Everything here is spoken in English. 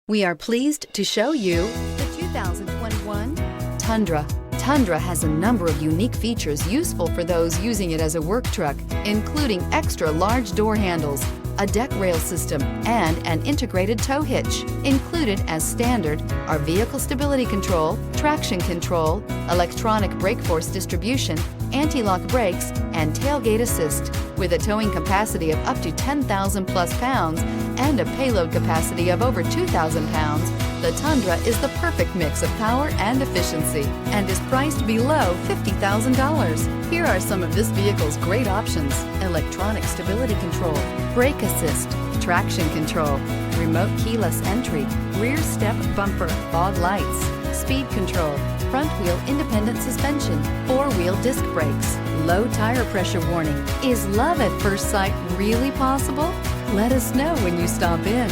We are pleased to show you the 2021 Tundra. Tundra has a number of unique features useful for those using it as a work truck, including extra large door handles, a deck rail system, and an integrated tow hitch. Included as standard are vehicle stability control, traction control, electronic brake force distribution, anti-lock brakes, and tailgate assist. With a towing capacity of up to 10,000 plus pounds and a payload capacity of over 2,000 pounds, the Tundra is the perfect mix of power and efficiency and is priced below $50,000. Here are some of this vehicle's great options: electronic stability control, brake assist, traction control, remote keyless entry, rear step bumper, fog lights, speed control, front wheel independent suspension, four-wheel disc brakes, low tire pressure warning. Is love at first sight really possible? Let us know when you stop in.